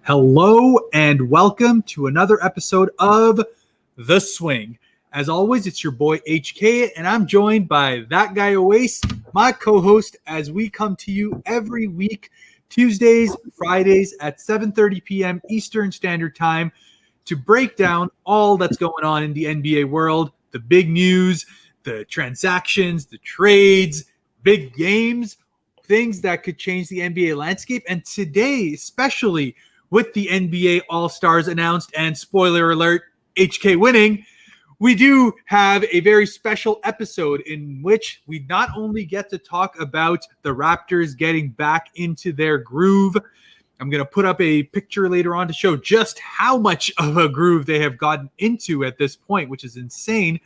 Hello and welcome to another episode of The Swing. As always, it's your boy HK, and I'm joined by that guy Owais, my co-host, as we come to you every week, Tuesdays, Fridays at 7:30 p.m. Eastern Standard Time to break down all that's going on in the NBA world, the big news, the transactions, the trades, big games, things that could change the NBA landscape. And today, especially with the NBA All-Stars announced and spoiler alert, HK winning, we do have a very special episode in which we not only get to talk about the Raptors getting back into their groove. I'm going to put up a picture later on to show just how much of a groove they have gotten into at this point, which is insane.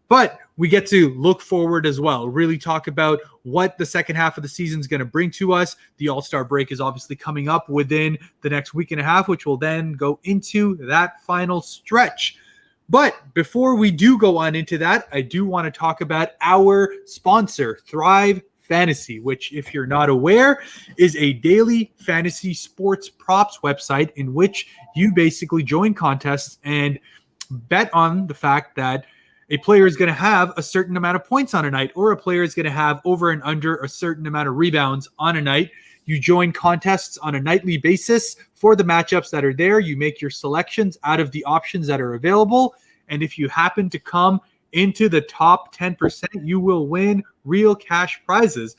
But we get to look forward as well, really talk about what the second half of the season is going to bring to us. The All-Star break is obviously coming up within the next week and a half, which will then go into that final stretch. But before we do go on into that, I do want to talk about our sponsor, Thrive Fantasy, which, if you're not aware, is a daily fantasy sports props website in which you basically join contests and bet on the fact that a player is going to have a certain amount of points on a night, or a player is going to have over and under a certain amount of rebounds on a night. You join contests on a nightly basis for the matchups that are there. You make your selections out of the options that are available. And if you happen to come into the top 10%, you will win real cash prizes.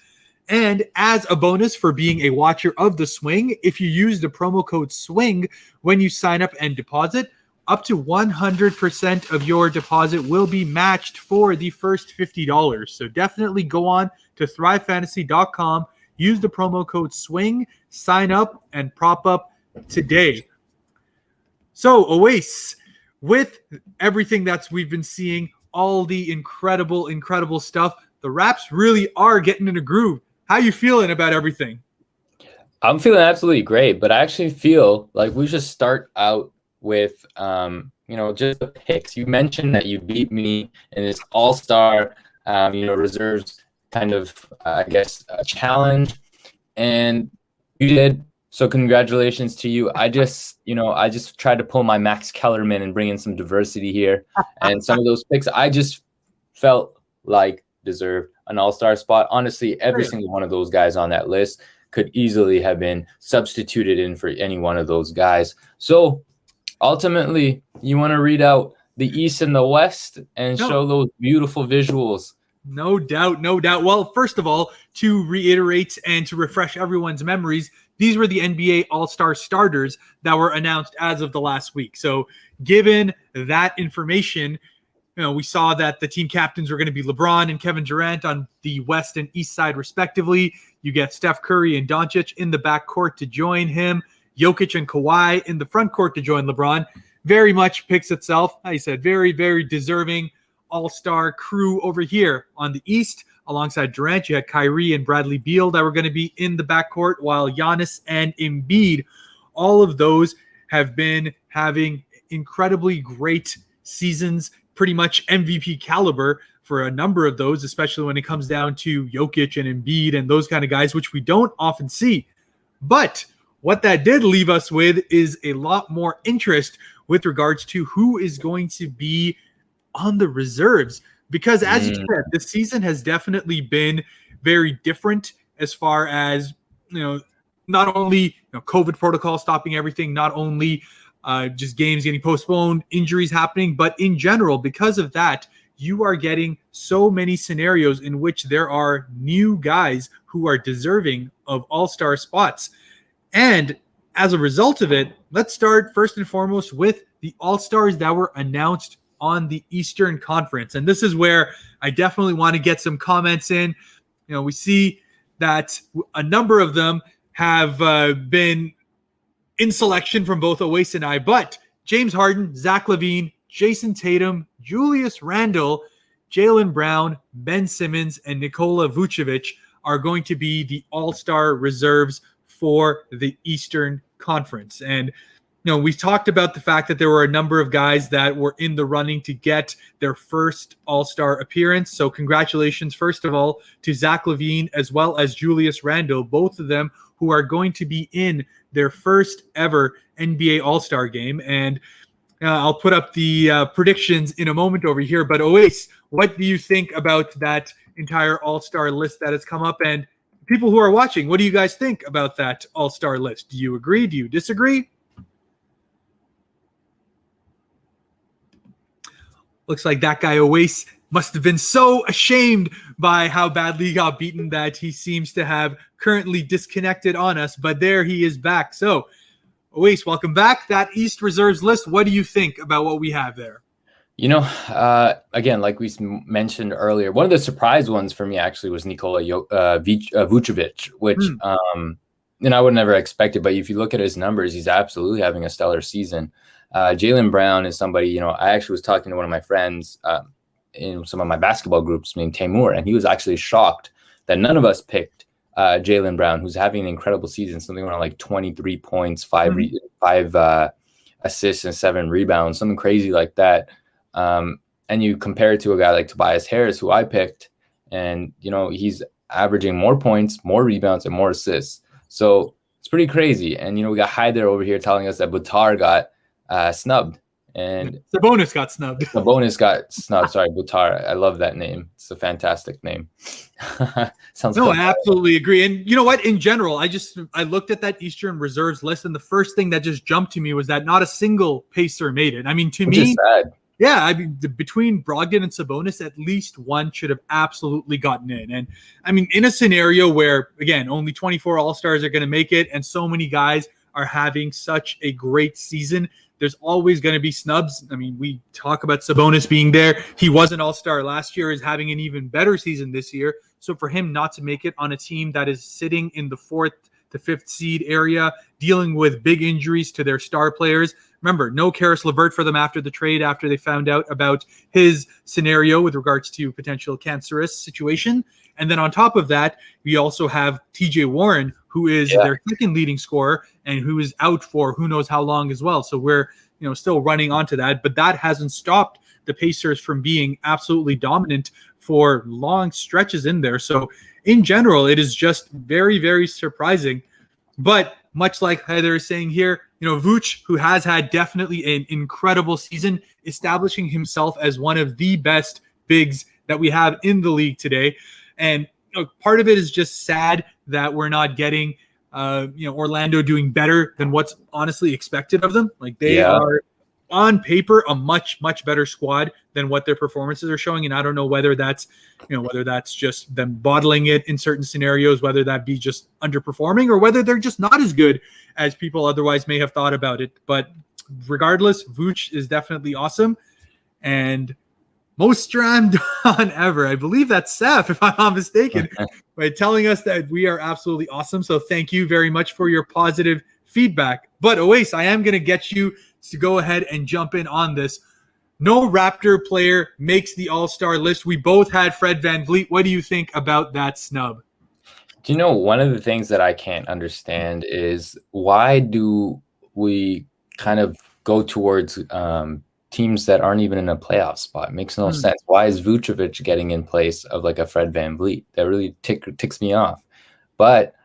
And as a bonus for being a watcher of the Swing, if you use the promo code SWING when you sign up and deposit, up to 100% of your deposit will be matched for the first $50. So definitely go on to thrivefantasy.com, use the promo code SWING, sign up, and prop up today. So, Owais, with everything that we've been seeing, all the incredible stuff, the Raps really are getting in a groove. How you feeling about everything? I'm feeling absolutely great, but I actually feel like we should start out with just the picks. You mentioned that you beat me in this all-star reserves kind of challenge, and you did. So congratulations to you. I just tried to pull my Max Kellerman and bring in some diversity here, and some of those picks I just felt like deserved an all-star spot. Honestly, every single one of those guys on that list could easily have been substituted in for any one of those guys. So ultimately, you want to read out the East and the West and show those beautiful visuals. No doubt. Well, first of all, to reiterate and to refresh everyone's memories, these were the NBA All-Star starters that were announced as of the last week. So given that information, we saw that the team captains were going to be LeBron and Kevin Durant on the West and East side, respectively. You get Steph Curry and Doncic in the backcourt to join him. Jokic and Kawhi in the front court to join LeBron. Very much picks itself. I said very, very deserving all-star crew over here on the East. Alongside Durant, you had Kyrie and Bradley Beal that were going to be in the backcourt, while Giannis and Embiid, all of those have been having incredibly great seasons, pretty much MVP caliber for a number of those, especially when it comes down to Jokic and Embiid and those kind of guys, which we don't often see. But what that did leave us with is a lot more interest with regards to who is going to be on the reserves. Because as you said, the season has definitely been very different as far as, not only COVID protocol stopping everything, not only just games getting postponed, injuries happening, but in general, because of that, you are getting so many scenarios in which there are new guys who are deserving of all-star spots. And as a result of it, let's start first and foremost with the All-Stars that were announced on the Eastern Conference. And this is where I definitely want to get some comments in. We see that a number of them have been in selection from both Owais and I, but James Harden, Zach LaVine, Jason Tatum, Julius Randle, Jaylen Brown, Ben Simmons, and Nikola Vucevic are going to be the All-Star reserves for the Eastern Conference. And we talked about the fact that there were a number of guys that were in the running to get their first All-Star appearance. So congratulations, first of all, to Zach LaVine as well as Julius Randle, both of them who who are going to be in their first ever NBA All-Star game. And I'll put up the predictions in a moment over here. But Owais, what do you think about that entire All-Star list that has come up? And people who are watching, what do you guys think about that All-Star list? Do you agree? Do you disagree? Looks like that guy Owais must have been so ashamed by how badly he got beaten that he seems to have currently disconnected on us. But there he is back. So, Owais, welcome back. That East Reserves list, what do you think about what we have there? Again, like we mentioned earlier, one of the surprise ones for me actually was Nikola Vucevic, which and I would never expect it. But if you look at his numbers, he's absolutely having a stellar season. Jaylen Brown is somebody, I actually was talking to one of my friends in some of my basketball groups named Tamur, and he was actually shocked that none of us picked Jaylen Brown, who's having an incredible season, something around like 23 points, five assists and 7 rebounds, something crazy like that. And you compare it to a guy like Tobias Harris, who I picked, and, he's averaging more points, more rebounds, and more assists. So it's pretty crazy. And, we got Hyder over here telling us that Buttar got snubbed. And Sabonis got snubbed. Sabonis got snubbed. Sorry, Buttar. I love that name. It's a fantastic name. Sounds No, fun. I absolutely agree. And you know what? In general, I looked at that Eastern Reserves list, and the first thing that just jumped to me was that not a single Pacer made it. I mean, to Which me, is sad. yeah, I mean, between Brogdon and Sabonis, at least one should have absolutely gotten in. And I mean, in a scenario where, again, only 24 All-Stars are going to make it, and so many guys are having such a great season, there's always going to be snubs. I mean, we talk about Sabonis being there. He was an All-Star last year, is having an even better season this year. So for him not to make it on a team that is sitting in the 4th to 5th seed area, dealing with big injuries to their star players. Remember, no Karis LeVert for them after the trade, after they found out about his scenario with regards to potential cancerous situation. And then on top of that, we also have TJ Warren, who is their second leading scorer and who is out for who knows how long as well. So we're, still running onto that, but that hasn't stopped the Pacers from being absolutely dominant for long stretches in there. So in general, it is just very, very surprising. But much like Heather is saying here, Vooch, who has had definitely an incredible season, establishing himself as one of the best bigs that we have in the league today. And part of it is just sad that we're not getting, Orlando doing better than what's honestly expected of them. Like they are on paper a much, much better squad than what their performances are showing. And I don't know whether that's, whether that's just them bottling it in certain scenarios, whether that be just underperforming or whether they're just not as good as people otherwise may have thought about it. But regardless, Vooch is definitely awesome. And most strand on ever. I believe that's Seth, if I'm not mistaken, by telling us that we are absolutely awesome. So thank you very much for your positive feedback. But Owais, I am going to get you to go ahead and jump in on this. No Raptor player makes the All-Star list. We both had Fred VanVleet. What do you think about that snub? Do you know, one of the things that I can't understand is why do we kind of go towards teams that aren't even in a playoff spot? It makes no sense. Why is Vucevic getting in place of like a Fred VanVleet? That really ticks me off. But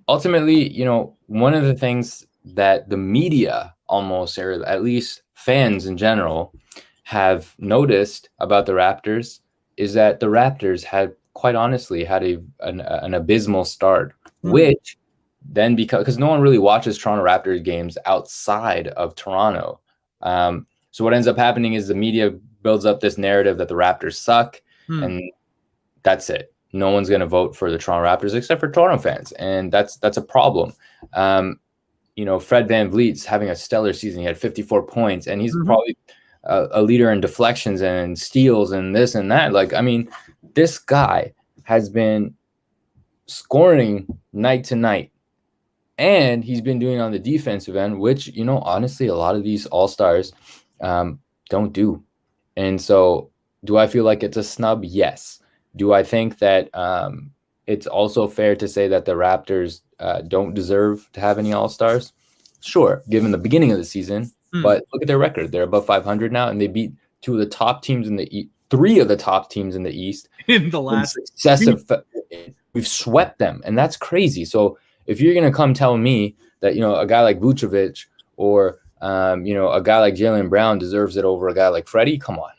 ultimately, one of the things that the media almost, or at least fans in general, have noticed about the Raptors is that the Raptors had, quite honestly, had an abysmal start, which then, because no one really watches Toronto Raptors games outside of Toronto. So what ends up happening is the media builds up this narrative that the Raptors suck, and that's it. No one's going to vote for the Toronto Raptors except for Toronto fans, and that's a problem. Fred VanVleet's having a stellar season. He had 54 points, and he's probably a leader in deflections and steals and this and that. Like, I mean, this guy has been scoring night to night. And he's been doing on the defensive end, which, honestly, a lot of these all-stars don't do. And so do I feel like it's a snub? Yes. Do I think that it's also fair to say that the Raptors don't deserve to have any all-stars? Sure, given the beginning of the season. But look at their record. They're above 500 now, and they beat three of the top teams in the East in the last successive we've swept them, and that's crazy. So if you're going to come tell me that, a guy like Vucevic or, a guy like Jaylen Brown deserves it over a guy like Freddie, come on.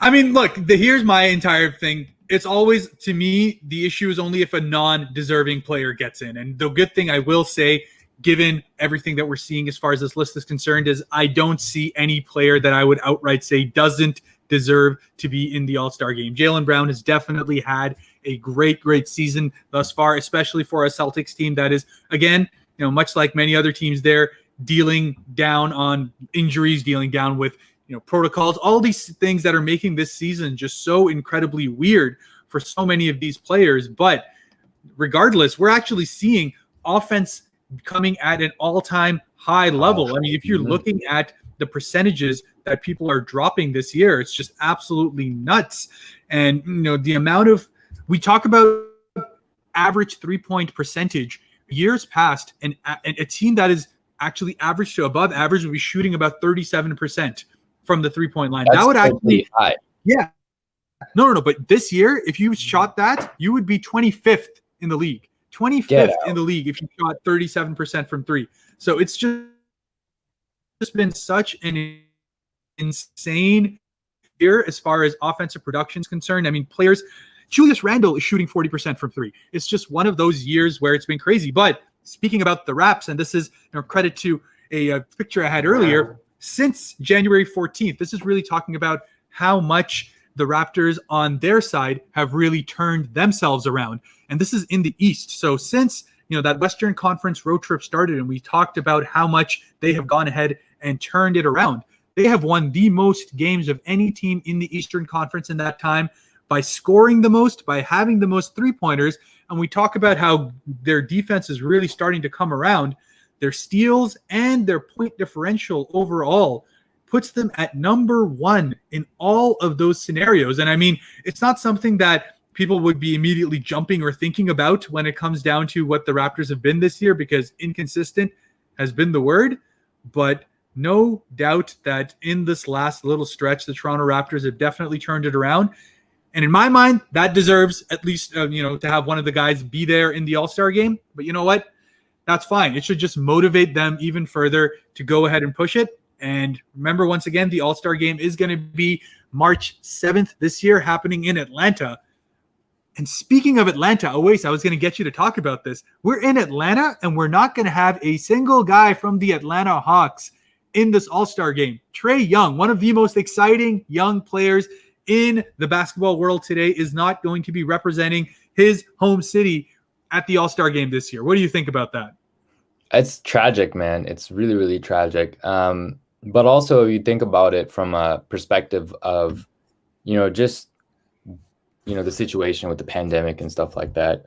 I mean, look, here's my entire thing. It's always, to me, the issue is only if a non-deserving player gets in. And the good thing I will say, given everything that we're seeing as far as this list is concerned, is I don't see any player that I would outright say doesn't deserve to be in the All-Star game. Jaylen Brown has definitely had a great season thus far, especially for a Celtics team that is, again, much like many other teams there, dealing down on injuries, dealing down with protocols, all these things that are making this season just so incredibly weird for so many of these players. But regardless, we're actually seeing offense coming at an all-time high level. I mean, if you're looking at the percentages that people are dropping this year, it's just absolutely nuts. And, the amount of, we talk about average 3-point percentage years past, and a team that is actually average to above average would be shooting about 37% from the 3-point line. That's that would actually high. Yeah. No. But this year, if you shot that, you would be 25th in the league. 25th in the league if you shot 37% from three. So it's just been such an insane year as far as offensive production is concerned. I mean, Julius Randle is shooting 40% from three. It's just one of those years where it's been crazy. But speaking about the Raps, and this is credit to a picture I had earlier, since January 14th, this is really talking about how much the Raptors on their side have really turned themselves around. And this is in the East. So since, that Western Conference road trip started and we talked about how much they have gone ahead and turned it around, they have won the most games of any team in the Eastern Conference in that time by scoring the most, by having the most three-pointers. And we talk about how their defense is really starting to come around. Their steals and their point differential overall puts them at number one in all of those scenarios. And I mean, it's not something that people would be immediately jumping or thinking about when it comes down to what the Raptors have been this year, because inconsistent has been the word. But no doubt that in this last little stretch, the Toronto Raptors have definitely turned it around. And in my mind, that deserves at least, to have one of the guys be there in the All-Star game. But you know what? That's fine. It should just motivate them even further to go ahead and push it. And remember, once again, the All-Star game is going to be March 7th this year, happening in Atlanta. And speaking of Atlanta, Owais, I was going to get you to talk about this. We're in Atlanta, and we're not going to have a single guy from the Atlanta Hawks in this All-Star game. Trae Young, one of the most exciting young players in the basketball world today, is not going to be representing his home city at the All-Star game this year. What do you think about that? It's tragic, man. It's really, really tragic. But also, if you think about it from a perspective of, just, the situation with the pandemic and stuff like that.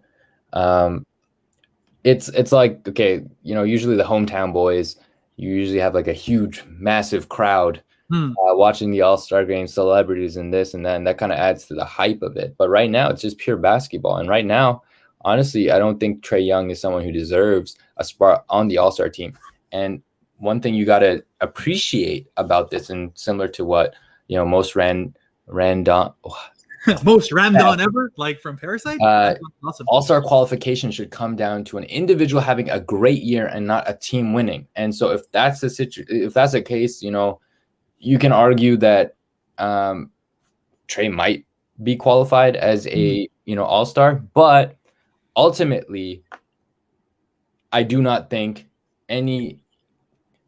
It's like, okay, usually the hometown boys, you usually have like a huge, massive crowd watching the All-Star game, celebrities and this and that, and that kind of adds to the hype of it. But right now, it's just pure basketball. And right now, honestly, I don't think Trae Young is someone who deserves a spot on the All-Star team. And one thing you got to appreciate about this, and similar to what, most Randon most Ramdon ever, like from Parasite? Awesome. All-Star qualification should come down to an individual having a great year and not a team winning. And so if that's the case, you can argue that Trae might be qualified as a All-Star, but ultimately, I do not think any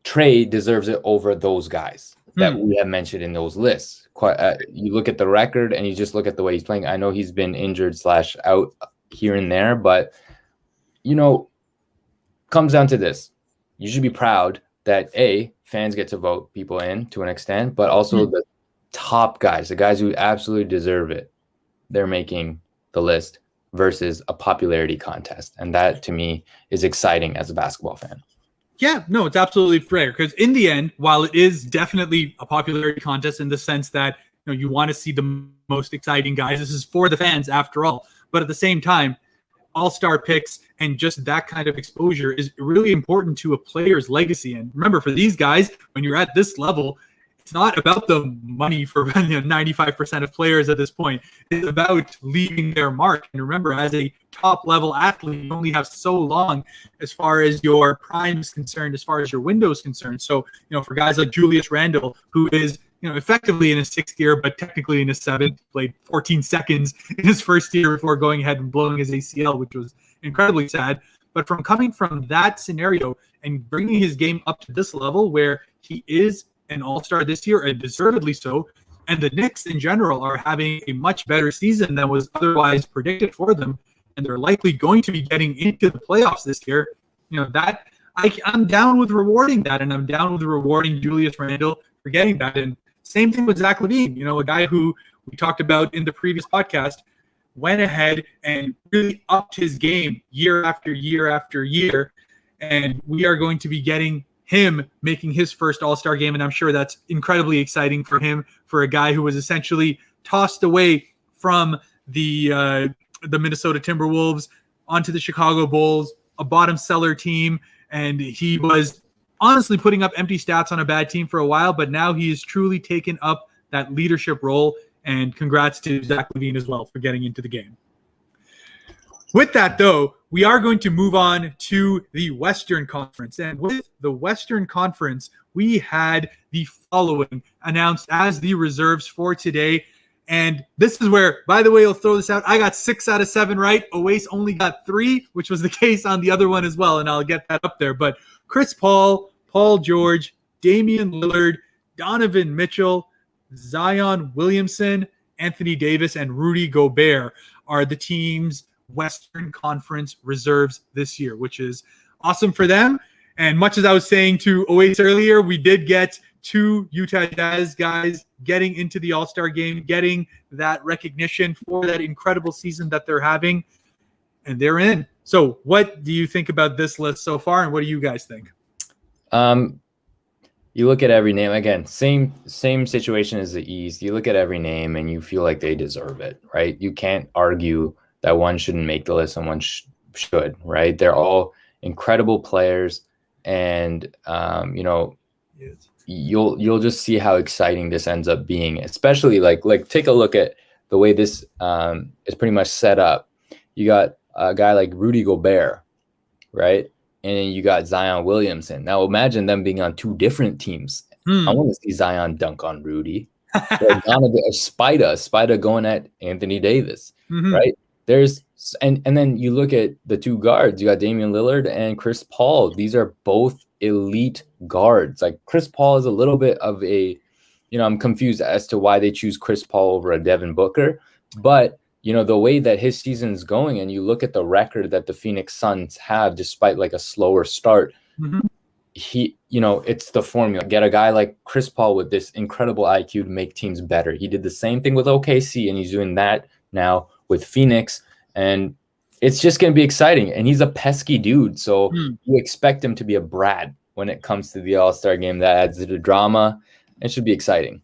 Trae deserves it over those guys that we have mentioned in those lists. You look at the record and you just look at the way he's playing. I know he's been injured / out here and there, but comes down to this. You should be proud that fans get to vote people in to an extent, but also the top guys, the guys who absolutely deserve it, they're making the list versus a popularity contest. And that to me is exciting as a basketball fan. Yeah, no, it's absolutely fair, because in the end, while it is definitely a popularity contest in the sense that you want to see the most exciting guys, this is for the fans after all. But at the same time, all-star picks and just that kind of exposure is really important to a player's legacy. And remember, for these guys, when you're at this level, it's not about the money for 95% of players at this point. It's about leaving their mark. And remember, as a top level athlete, you only have so long as far as your prime is concerned, as far as your window is concerned. So, for guys like Julius Randle, who is, effectively in his 6th year, but technically in his 7th, played 14 seconds in his 1st year before going ahead and blowing his ACL, which was incredibly sad. But coming from that scenario and bringing his game up to this level where he is an all-star this year, and deservedly so, and the Knicks in general are having a much better season than was otherwise predicted for them, and they're likely going to be getting into the playoffs this year, that I'm down with rewarding that, and I'm down with rewarding Julius Randle for getting that. And same thing with Zach LaVine, a guy who we talked about in the previous podcast, went ahead and really upped his game year after year after year. And we are going to be getting him making his first All-Star game. And I'm sure that's incredibly exciting for him, for a guy who was essentially tossed away from the Minnesota Timberwolves onto the Chicago Bulls, a bottom seller team. And he was honestly putting up empty stats on a bad team for a while, but now he has truly taken up that leadership role. And congrats to Zach LaVine as well for getting into the game. With that, though, we are going to move on to the Western Conference. And with the Western Conference, we had the following announced as the reserves for today. And this is where, by the way, I'll throw this out. I got 6 out of 7 right. Owais only got 3, which was the case on the other one as well. And I'll get that up there. But Chris Paul, Paul George, Damian Lillard, Donovan Mitchell, Zion Williamson, Anthony Davis, and Rudy Gobert are the team's Western Conference reserves this year, which is awesome for them. And much as I was saying to Owais earlier, we did get 2 Utah Jazz guys getting into the All-Star game, getting that recognition for that incredible season that they're having, and they're in. So what do you think about this list so far, and what do you guys think? You look at every name, again, same situation as the East. You look at every name and you feel like they deserve it, right? You can't argue that one shouldn't make the list and one should, right? They're all incredible players, and you'll just see how exciting this ends up being, especially like take a look at the way this is pretty much set up. You got a guy like Rudy Gobert, right? And you got Zion Williamson. Now imagine them being on 2 different teams. I want to see Zion dunk on Rudy. Spida going at Anthony Davis, right? And then you look at the 2 guards. You got Damian Lillard and Chris Paul. These are both elite guards. Like Chris Paul is a little bit of a, I'm confused as to why they choose Chris Paul over a Devin Booker, but the way that his season's going, and you look at the record that the Phoenix Suns have, despite like a slower start, it's the formula. Get a guy like Chris Paul with this incredible IQ to make teams better. He did the same thing with OKC, and he's doing that now with Phoenix, and it's just going to be exciting. And he's a pesky dude, so you expect him to be a brat when it comes to the All-Star game. That adds to the drama. It should be exciting.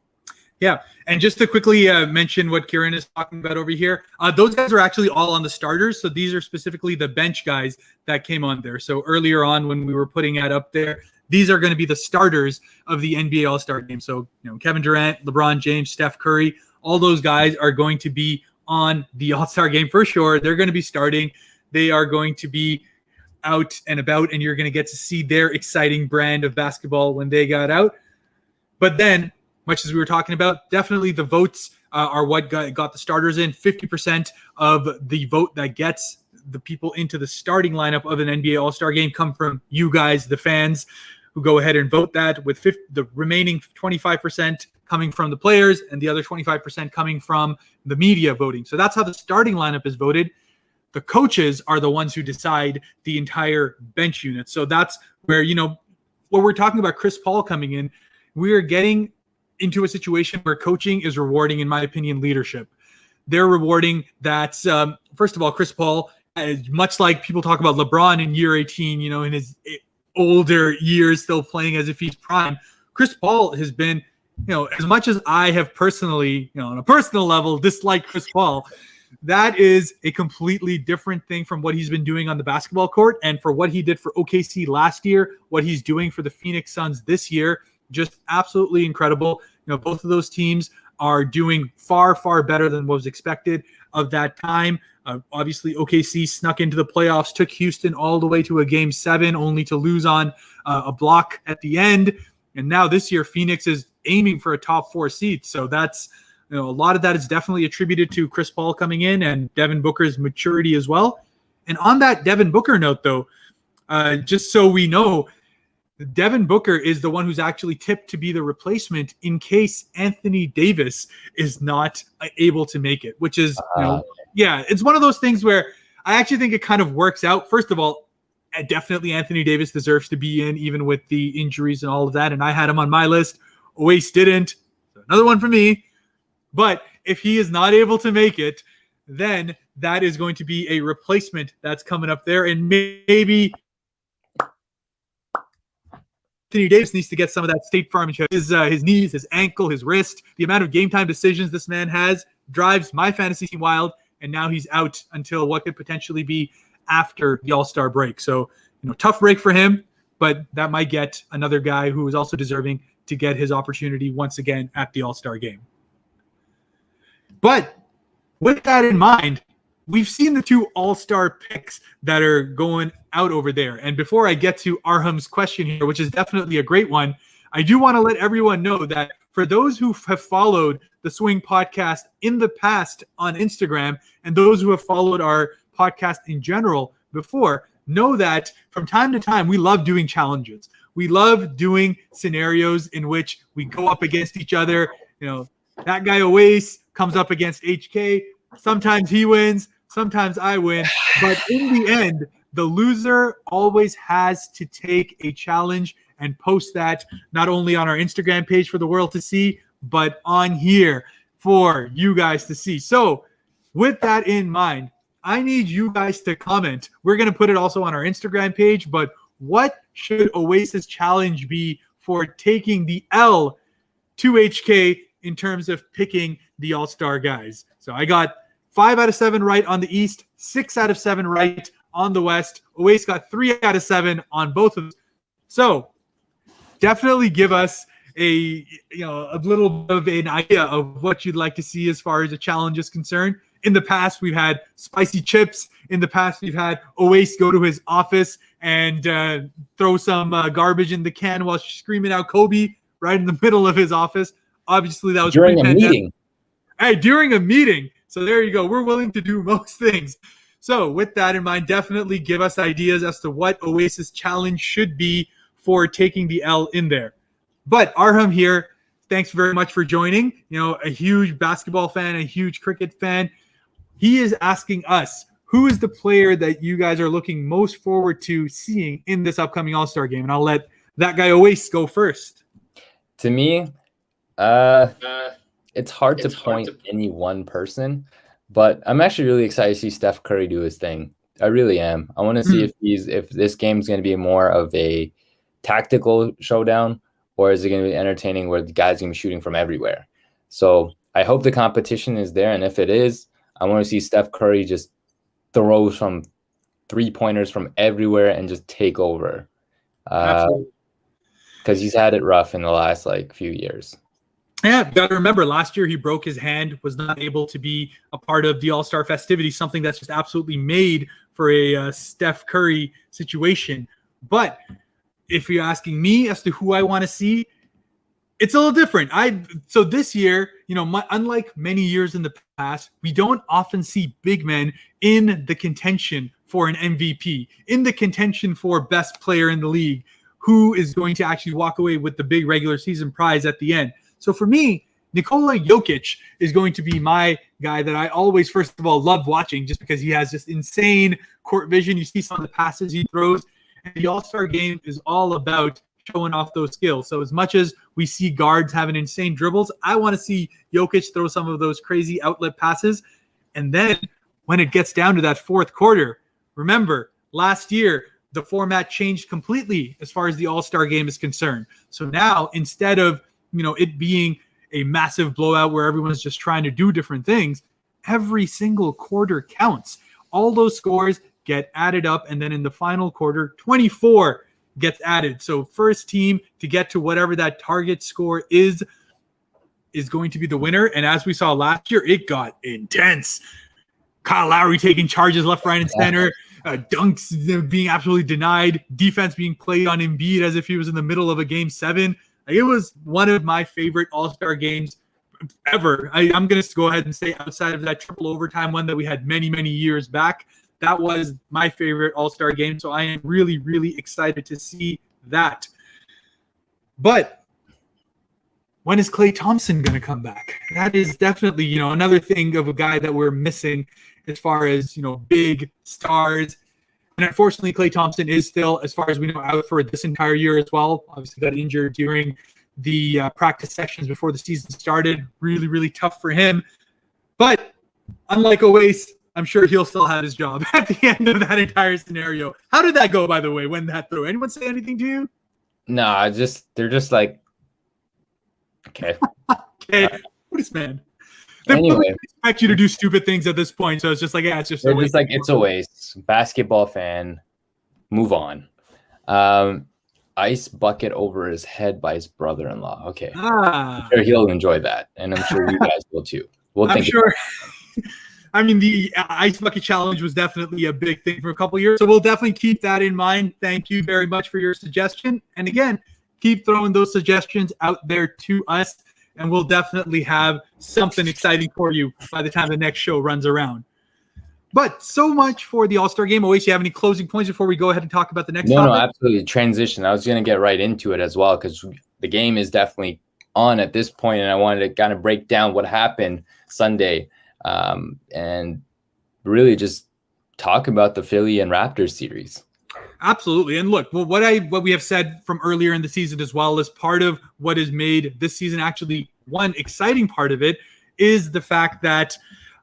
Yeah, and just to quickly mention what Kieran is talking about over here, those guys are actually all on the starters. So these are specifically the bench guys that came on there. So earlier on when we were putting that up there, these are going to be the starters of the NBA All-Star game. So Kevin Durant, LeBron James, Steph Curry, all those guys are going to be on the All-Star game for sure. They're going to be starting. They are going to be out and about, and you're going to get to see their exciting brand of basketball when they got out. But then, much as we were talking about, definitely the votes are what got the starters in. 50% of the vote that gets the people into the starting lineup of an NBA All-Star game come from you guys, the fans, who go ahead and vote that, with the remaining 25% coming from the players and the other 25% coming from the media voting. So that's how the starting lineup is voted. The coaches are the ones who decide the entire bench unit. So that's where, when we're talking about Chris Paul coming in, we are getting into a situation where coaching is rewarding, in my opinion, leadership. They're rewarding that, first of all, Chris Paul, much like people talk about LeBron in year 18, in his older years, still playing as if he's prime. Chris Paul has been, as much as I have personally, on a personal level, disliked Chris Paul, that is a completely different thing from what he's been doing on the basketball court, and for what he did for OKC last year, what he's doing for the Phoenix Suns this year. just absolutely incredible. Both of those teams are doing far, far better than what was expected of that time. Obviously, OKC snuck into the playoffs, took Houston all the way to a Game 7, only to lose on a block at the end. And now this year, Phoenix is aiming for a top 4 seed. So that's, a lot of that is definitely attributed to Chris Paul coming in and Devin Booker's maturity as well. And on that Devin Booker note, though, just so we know, Devin Booker is the one who's actually tipped to be the replacement in case Anthony Davis is not able to make it, which is, it's one of those things where I actually think it kind of works out. First of all, definitely Anthony Davis deserves to be in, even with the injuries and all of that. And I had him on my list. Owais didn't. So another one for me. But if he is not able to make it, then that is going to be a replacement that's coming up there. And maybe Anthony Davis needs to get some of that State Farm insurance. His knees, his ankle, his wrist, the amount of game time decisions this man has drives my fantasy team wild. And now he's out until what could potentially be after the All-Star break. So, tough break for him, but that might get another guy who is also deserving to get his opportunity once again at the All-Star game. But with that in mind, we've seen the 2 All-Star picks that are going out over there. And before I get to Arham's question here, which is definitely a great one, I do want to let everyone know that for those who have followed the Swing podcast in the past on Instagram, and those who have followed our podcast in general before, know that from time to time, we love doing challenges. We love doing scenarios in which we go up against each other. That guy Owais comes up against HK. Sometimes he wins, sometimes I win. But in the end, the loser always has to take a challenge and post that not only on our Instagram page for the world to see, but on here for you guys to see. So with that in mind, I need you guys to comment. We're going to put it also on our Instagram page, but what should Owais' challenge be for taking the L to HK in terms of picking the All-Star guys? So I got 5 out of 7 right on the East, 6 out of 7 right on the West. Owais got 3 out of 7 on both of them. So definitely give us a little bit of an idea of what you'd like to see as far as a challenge is concerned. In the past, we've had spicy chips. In the past, we've had Owais go to his office and throw some garbage in the can while screaming out Kobe right in the middle of his office. Obviously, that was during a meeting. Hey, during a meeting. So there you go. We're willing to do most things. So with that in mind, definitely give us ideas as to what Owais' challenge should be for taking the L in there. But Arham here, thanks very much for joining. A huge basketball fan, a huge cricket fan. He is asking us, who is the player that you guys are looking most forward to seeing in this upcoming All-Star game? And I'll let that guy Owais go first. To me, it's hard to point any one person, but I'm actually really excited to see Steph Curry do his thing. I really am. I want to see if this game is going to be more of a tactical showdown, or is it going to be entertaining where the guys are going to be shooting from everywhere? So I hope the competition is there, and if it is, I want to see Steph Curry just throw some 3-pointers from everywhere and just take over. Because he's had it rough in the last few years. Yeah, you got to remember, last year he broke his hand, was not able to be a part of the All-Star festivities, something that's just absolutely made for a Steph Curry situation. But if you're asking me as to who I want to see, it's a little different. So this year, unlike many years in the past, we don't often see big men in the contention for an MVP, in the contention for best player in the league, who is going to actually walk away with the big regular season prize at the end. So for me, Nikola Jokic is going to be my guy that I always, first of all, love watching just because he has just insane court vision. You see some of the passes he throws. And the All-Star game is all about showing off those skills. So as much as we see guards having insane dribbles, I want to see Jokic throw some of those crazy outlet passes. And then when it gets down to that fourth quarter, remember, last year, the format changed completely as far as the All-Star game is concerned. So now, instead of it being a massive blowout where everyone's just trying to do different things, every single quarter counts. All those scores get added up, and then in the final quarter, 24 gets added. So first team to get to whatever that target score is going to be the winner. And as we saw last year, it got intense. Kyle Lowry taking charges left, right, and center. Dunks being absolutely denied. Defense being played on Embiid as if he was in the middle of a Game 7. It was one of my favorite All-Star games ever. I'm going to go ahead and say outside of that triple overtime one that we had many, many years back, that was my favorite All-Star game. So I am really, really excited to see that. But when is Klay Thompson going to come back? That is definitely, another thing of a guy that we're missing as far as, big stars. And unfortunately, Klay Thompson is still, as far as we know, out for this entire year as well. Obviously got injured during the practice sessions before the season started. Really, really tough for him. But unlike Owais, I'm sure he'll still have his job at the end of that entire scenario. How did that go, by the way, when that threw? Anyone say anything to you? No, they're just like, okay. Okay, what is man? They anyway, expect you to do stupid things at this point, so it's just like, yeah, it's just. They're just like, it's a waste. Basketball fan, move on. Ice bucket over his head by his brother-in-law. Okay, I'm sure he'll enjoy that, and I'm sure you guys will too. I'm sure. I mean, the ice bucket challenge was definitely a big thing for a couple of years, so we'll definitely keep that in mind. Thank you very much for your suggestion, and again, keep throwing those suggestions out there to us, and we'll definitely have something exciting for you by the time the next show runs around. But so much for the All-Star Game. Owais, you have any closing points before we go ahead and talk about the next topic? No, absolutely. Transition. I was going to get right into it as well because the game is definitely on at this point, and I wanted to kind of break down what happened Sunday and really just talk about the Philly and Raptors series. Absolutely. And look, what we have said from earlier in the season as well as part of what has made this season actually one exciting part of it is the fact that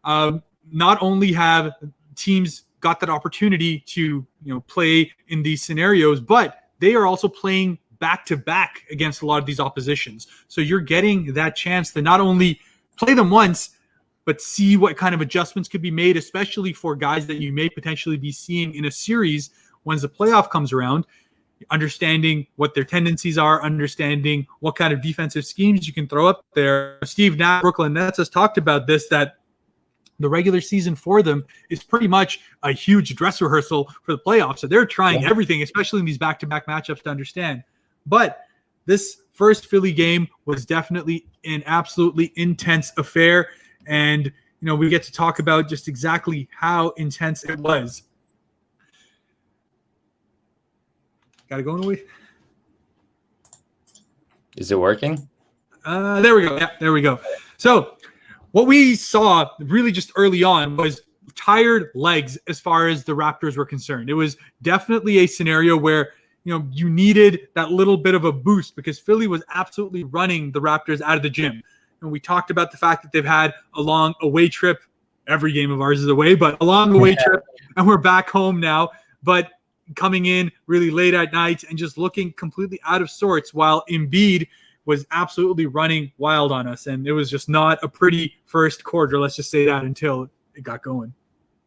not only have teams got that opportunity to play in these scenarios, but they are also playing back-to-back against a lot of these oppositions. So you're getting that chance to not only play them once, but see what kind of adjustments could be made, especially for guys that you may potentially be seeing in a series once the playoff comes around, understanding what their tendencies are, understanding what kind of defensive schemes you can throw up there. Steve Nash, Brooklyn Nets, has talked about this, that the regular season for them is pretty much a huge dress rehearsal for the playoffs. So they're trying everything, especially in these back-to-back matchups, to understand. But this first Philly game was definitely an absolutely intense affair. And, we get to talk about just exactly how intense it was. Got it going away? Is it working? There we go. Yeah, there we go. So what we saw really just early on was tired legs as far as the Raptors were concerned. It was definitely a scenario where, you needed that little bit of a boost because Philly was absolutely running the Raptors out of the gym. And we talked about the fact that they've had a long away trip. Every game of ours is away, but a long away trip, and we're back home now. But coming in really late at night and just looking completely out of sorts while Embiid was absolutely running wild on us. And it was just not a pretty first quarter, let's just say that, until it got going.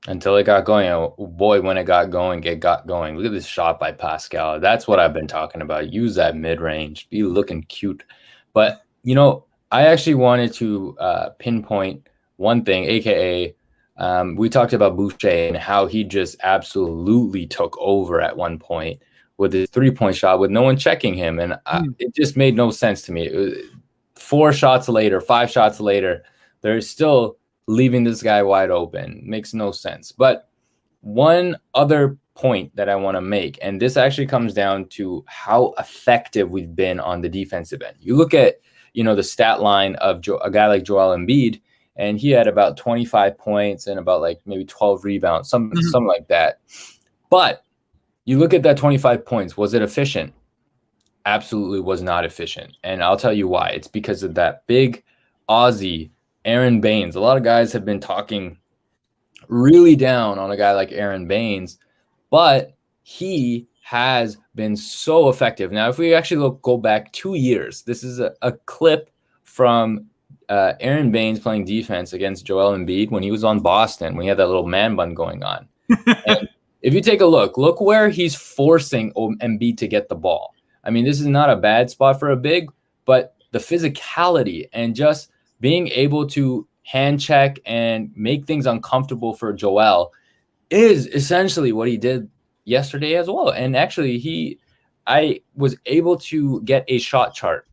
Until it got going. Oh boy, when it got going, it got going. Look at this shot by Pascal. That's what I've been talking about. Use that mid-range. Be looking cute. But, I actually wanted to pinpoint one thing, a.k.a. We talked about Boucher and how he just absolutely took over at one point with his three-point shot with no one checking him. And it just made no sense to me. It was 4 shots later, 5 shots later, they're still leaving this guy wide open. Makes no sense. But one other point that I want to make, and this actually comes down to how effective we've been on the defensive end. You look at, the stat line of a guy like Joel Embiid, and he had about 25 points and about maybe 12 rebounds, something like that. But you look at that 25 points, was it efficient? Absolutely was not efficient. And I'll tell you why. It's because of that big Aussie, Aaron Baines. A lot of guys have been talking really down on a guy like Aaron Baines, but he has been so effective. Now, if we actually go back 2 years, this is a clip from Aaron Baines playing defense against Joel Embiid when he was on Boston, when he had that little man bun going on. And if you take a look where he's forcing Embiid to get the ball. I mean, this is not a bad spot for a big, but the physicality and just being able to hand check and make things uncomfortable for Joel is essentially what he did yesterday as well. And actually, I was able to get a shot chart.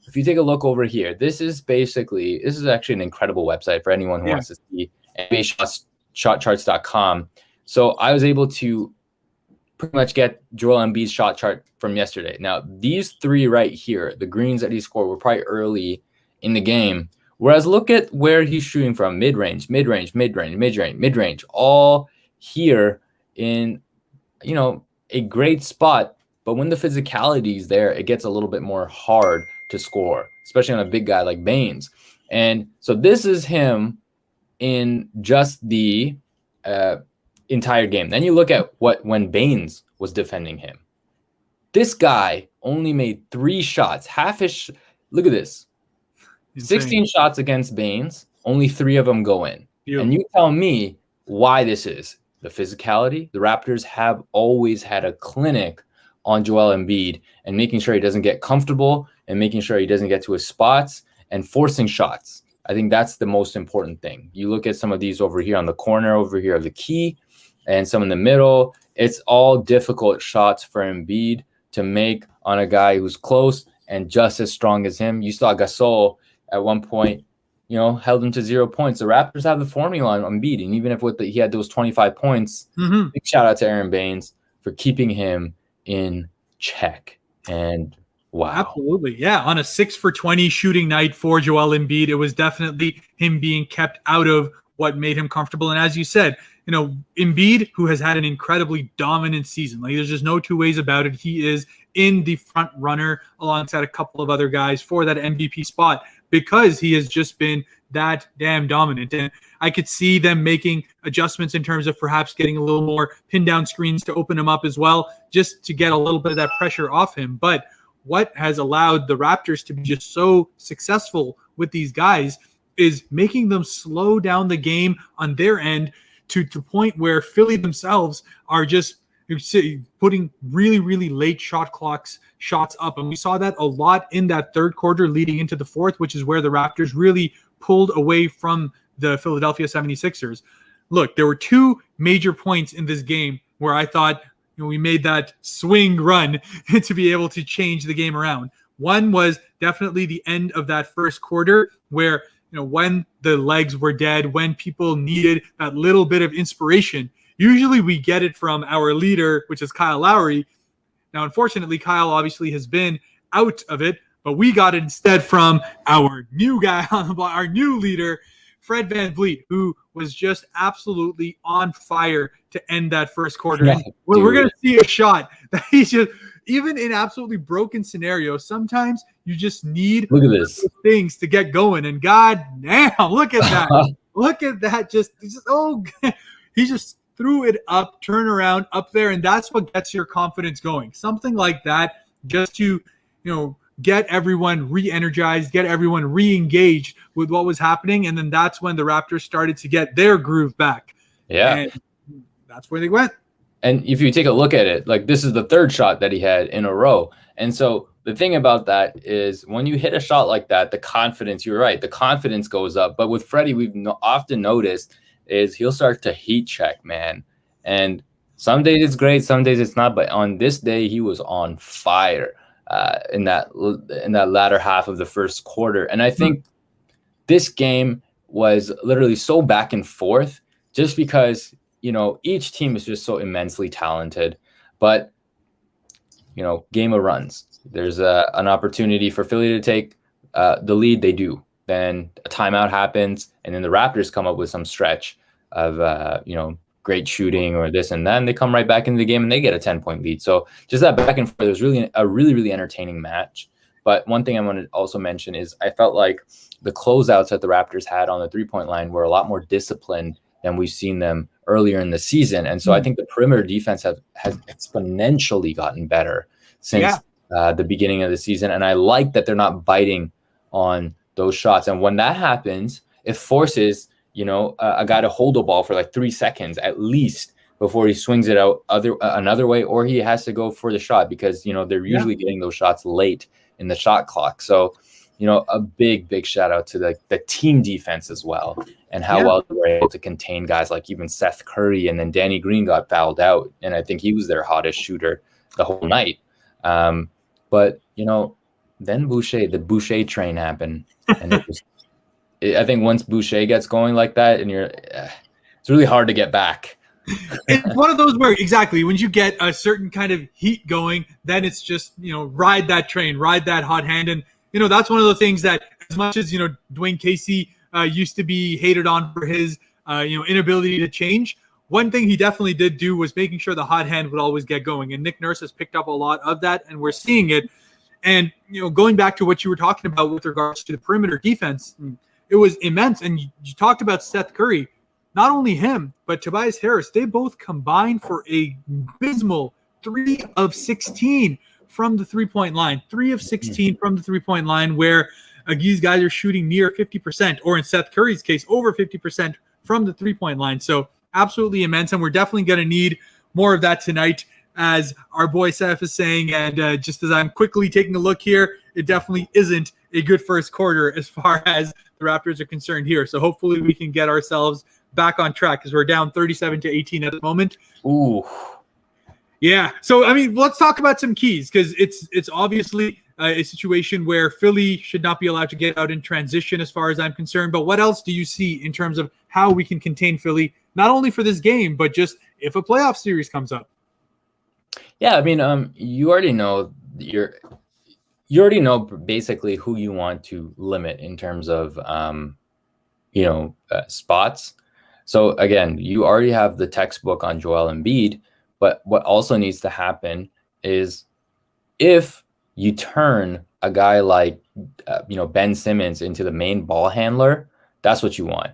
If you take a look over here, this is actually an incredible website for anyone who wants to see NBAshotcharts.com. So I was able to pretty much get Joel Embiid's shot chart from yesterday. Now, these three right here, the greens that he scored, were probably early in the game. Whereas look at where he's shooting from: mid-range, all here in, a great spot. But when the physicality is there, it gets a little bit more hard to score, especially on a big guy like Baines. And so this is him in just the entire game. Then you look at when Baines was defending him. This guy only made 3 shots. Look at this. Insane. 16 shots against Baines, only 3 of them go in. Beautiful. And you tell me why this is. The physicality. The Raptors have always had a clinic on Joel Embiid and making sure he doesn't get comfortable and making sure he doesn't get to his spots and forcing shots. I think that's the most important thing. You look at some of these over here on the corner over here of the key and some in the middle. It's all difficult shots for Embiid to make on a guy who's close and just as strong as him. You saw Gasol at one point, held him to 0 points. The Raptors have the formula on Embiid, and even if he had those 25 points, big shout out to Aaron Baines for keeping him in check. And wow. Absolutely. Yeah. On a 6 for 20 shooting night for Joel Embiid, it was definitely him being kept out of what made him comfortable. And as you said, Embiid, who has had an incredibly dominant season, like there's just no two ways about it. He is in the front runner alongside a couple of other guys for that MVP spot because he has just been that damn dominant. And I could see them making adjustments in terms of perhaps getting a little more pin down screens to open him up as well, just to get a little bit of that pressure off him. But what has allowed the Raptors to be just so successful with these guys is making them slow down the game on their end to the point where Philly themselves are just putting really, really late shots up. And we saw that a lot in that third quarter leading into the fourth, which is where the Raptors really pulled away from the Philadelphia 76ers. Look, there were 2 major points in this game where I thought we made that swing run to be able to change the game around. One was definitely the end of that first quarter where, when the legs were dead, when people needed that little bit of inspiration. Usually we get it from our leader, which is Kyle Lowry. Now, unfortunately, Kyle obviously has been out of it, but we got it instead from our new guy on the block, our new leader, Fred VanVleet, who was just absolutely on fire to end that first quarter. Yeah, we're going to see a shot that he's just, even in absolutely broken scenarios, sometimes you just need things to get going. And god damn, look at that. Look at that. He just threw it up, turn around up there. And that's what gets your confidence going. Something like that, just to, get everyone re-energized, get everyone re-engaged with what was happening. And then that's when the Raptors started to get their groove back. Yeah. And that's where they went. And if you take a look at it, like this is the 3rd shot that he had in a row. And so the thing about that is when you hit a shot like that, the confidence, you're right, the confidence goes up. But with Freddie, we've often noticed is he'll start to heat check, man. And some days it's great, some days it's not. But on this day, he was on fire in that latter half of the first quarter. And I think this game was literally so back and forth just because, each team is just so immensely talented. But, game of runs. There's an opportunity for Philly to take the lead. They do. Then a timeout happens, and then the Raptors come up with some stretch of, great shooting or this and that, and they come right back into the game and they get a 10-point lead. So just that back and forth was really a really, really entertaining match. But one thing I want to also mention is I felt like the closeouts that the Raptors had on the 3-point line were a lot more disciplined than we've seen them earlier in the season. And so I think the perimeter defense has exponentially gotten better since the beginning of the season. And I like that they're not biting on those shots. And when that happens, it forces, a guy to hold the ball for like 3 seconds at least before he swings it out another way, or he has to go for the shot because, they're usually getting those shots late in the shot clock. So, a big shout out to the team defense as well, and how well they were able to contain guys like even Seth Curry, and then Danny Green got fouled out, and I think he was their hottest shooter the whole night. But then the Boucher train happened, and I think once Boucher gets going like that, and it's really hard to get back. It's one of those where exactly when you get a certain kind of heat going, then it's just ride that train, ride that hot hand, and that's one of the things that, as much as Dwayne Casey used to be hated on for his inability to change, one thing he definitely did do was making sure the hot hand would always get going, and Nick Nurse has picked up a lot of that, and we're seeing it. And going back to what you were talking about with regards to the perimeter defense, it was immense. And you talked about Seth Curry. Not only him, but Tobias Harris, they both combined for a abysmal 3 of 16 from the three-point line. 3 of 16 from the three-point line, where these guys are shooting near 50%, or in Seth Curry's case, over 50% from the three-point line. So absolutely immense, and we're definitely going to need more of that tonight, as our boy Seth is saying. And just as I'm quickly taking a look here, it definitely isn't a good first quarter as far as the Raptors are concerned here. So hopefully we can get ourselves back on track, because we're down 37-18 at the moment. Ooh. Yeah. So, I mean, let's talk about some keys, because it's obviously a situation where Philly should not be allowed to get out in transition as far as I'm concerned. But what else do you see in terms of how we can contain Philly, not only for this game, but just if a playoff series comes up? Yeah, I mean, you already know basically who you want to limit in terms of spots. So again, you already have the textbook on Joel Embiid, but what also needs to happen is, if you turn a guy like Ben Simmons into the main ball handler, that's what you want.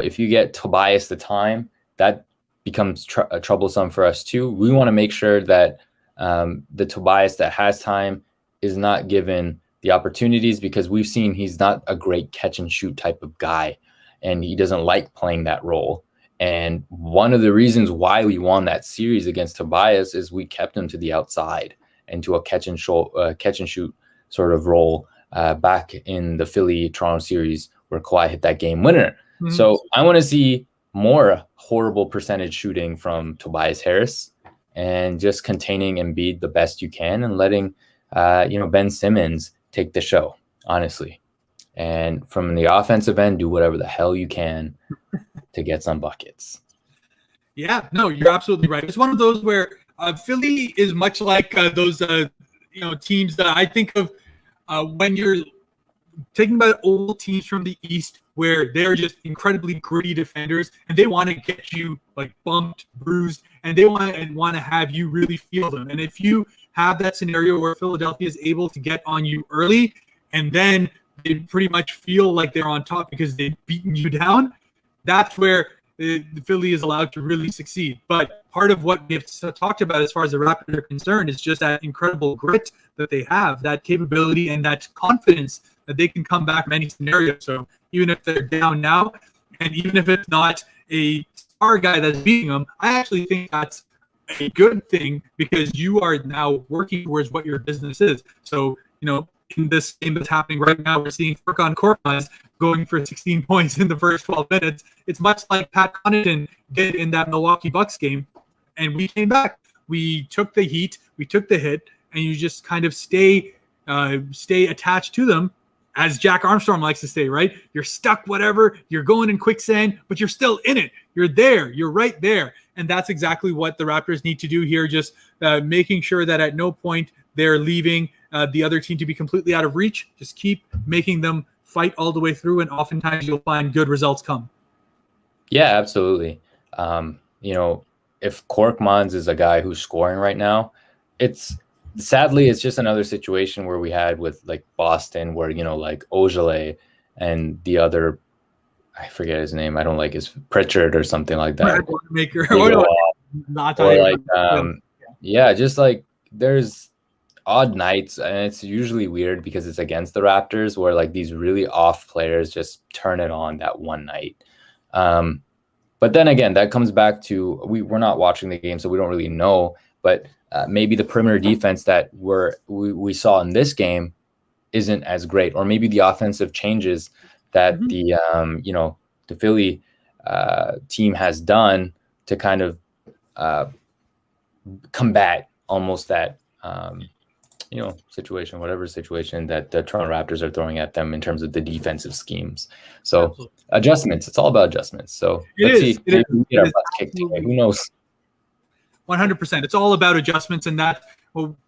If you get Tobias the time, that becomes troublesome for us too. We want to make sure that the Tobias that has time is not given the opportunities, because we've seen he's not a great catch and shoot type of guy, and he doesn't like playing that role. And one of the reasons why we won that series against Tobias is we kept him to the outside and to a catch and shoot sort of role back in the Philly-Toronto series where Kawhi hit that game winner. Mm-hmm. So I want to see more horrible percentage shooting from Tobias Harris, and just containing Embiid the best you can, and letting Ben Simmons take the show, honestly. And from the offensive end, do whatever the hell you can to get some buckets. Yeah, no, you're absolutely right. It's one of those where Philly is much like those teams that I think of when you're taking about old teams from the East, where they're just incredibly gritty defenders, and they want to get you like bumped, bruised, and they want to have you really feel them. And if you have that scenario where Philadelphia is able to get on you early, and then they pretty much feel like they're on top because they've beaten you down, that's where the Philly is allowed to really succeed. But part of what we've talked about as far as the Raptors are concerned is just that incredible grit that they have, that capability and that confidence that they can come back from any scenario. So even if they're down now, and even if it's not a star guy that's beating them, I actually think that's a good thing, because you are now working towards what your business is. So, in this game that's happening right now, we're seeing Furkan Korkmaz going for 16 points in the first 12 minutes. It's much like Pat Connaughton did in that Milwaukee Bucks game. And we came back. We took the heat. We took the hit. And you just kind of stay attached to them. As Jack Armstrong likes to say, right? You're stuck, whatever. You're going in quicksand, but you're still in it. You're there. You're right there. And that's exactly what the Raptors need to do here, just making sure that at no point they're leaving the other team to be completely out of reach. Just keep making them fight all the way through, and oftentimes you'll find good results come. Yeah, absolutely. If Korkmaz is a guy who's scoring right now, sadly, it's just another situation where we had with like Boston, where, like Ojale and the other, I forget his name, I don't like his Pritchard or something like that. Just like there's odd nights, and it's usually weird because it's against the Raptors, where like these really off players just turn it on that one night. But then again, that comes back to we're not watching the game, so we don't really know. But maybe the perimeter defense that we saw in this game isn't as great, or maybe the offensive changes that the Philly team has done to kind of combat almost that situation, whatever situation that the Toronto Raptors are throwing at them in terms of the defensive schemes. So Absolutely. Adjustments, it's all about adjustments. So let's see. Maybe we get our butt kicked today. Who knows? 100%. It's all about adjustments, and that,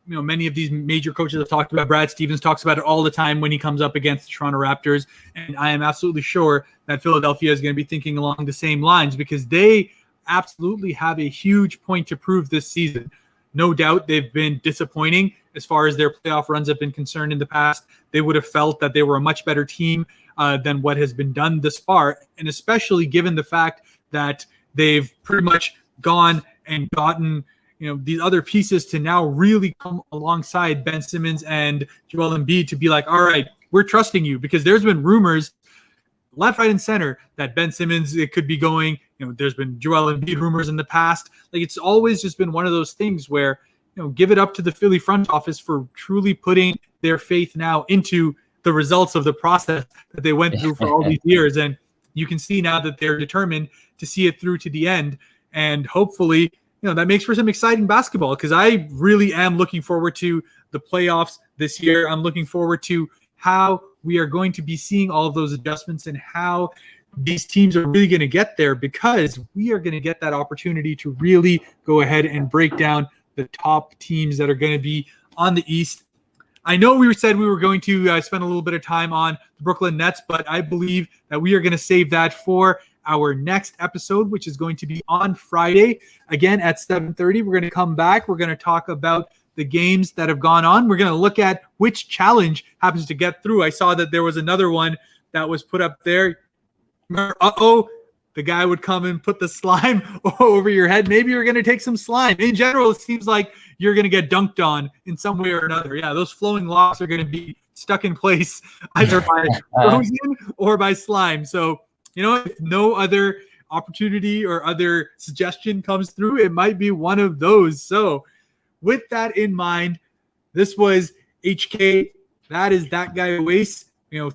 many of these major coaches have talked about. Brad Stevens talks about it all the time when he comes up against the Toronto Raptors, and I am absolutely sure that Philadelphia is going to be thinking along the same lines, because they absolutely have a huge point to prove this season. No doubt they've been disappointing as far as their playoff runs have been concerned in the past. They would have felt that they were a much better team than what has been done thus far, and especially given the fact that they've pretty much gone and gotten these other pieces to now really come alongside Ben Simmons and Joel Embiid to be like, all right, we're trusting you, because there's been rumors left, right, and center that Ben Simmons, it could be going. There's been Joel Embiid rumors in the past. Like, it's always just been one of those things where, give it up to the Philly front office for truly putting their faith now into the results of the process that they went through for all these years. And you can see now that they're determined to see it through to the end. And hopefully, that makes for some exciting basketball, because I really am looking forward to the playoffs this year. I'm looking forward to how we are going to be seeing all of those adjustments and how these teams are really going to get there, because we are going to get that opportunity to really go ahead and break down the top teams that are going to be on the East. I know we said we were going to spend a little bit of time on the Brooklyn Nets, but I believe that we are going to save that for our next episode, which is going to be on Friday, again at 7:30. We're going to come back. We're going to talk about the games that have gone on. We're going to look at which challenge happens to get through. I saw that there was another one that was put up there. The guy would come and put the slime over your head. Maybe you're going to take some slime. In general, it seems like you're going to get dunked on in some way or another. Yeah, those flowing locks are going to be stuck in place either by frozen or by slime. So, if no other opportunity or other suggestion comes through, it might be one of those. So with that in mind, this was HK. That is that guy Owais.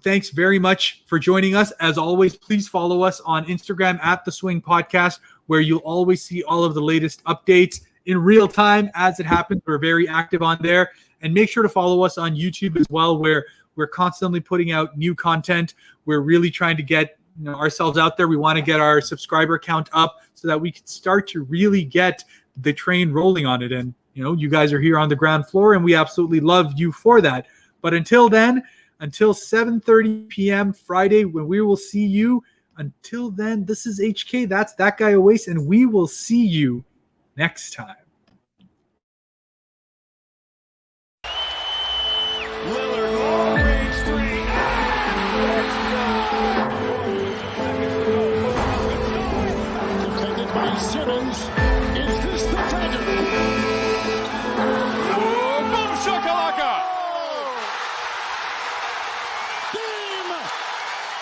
Thanks very much for joining us. As always, please follow us on Instagram at The Swing Podcast, where you'll always see all of the latest updates in real time as it happens. We're very active on there. And make sure to follow us on YouTube as well, where we're constantly putting out new content. We're really trying to get ourselves out there. We want to get our subscriber count up so that we can start to really get the train rolling on it. And, you guys are here on the ground floor, and we absolutely love you for that. But until then, until 7:30 p.m. Friday, when we will see you, until then, this is HK. That's that guy Owais, and we will see you next time. Lillard, long-range three. Let's go. Defended by Simmons.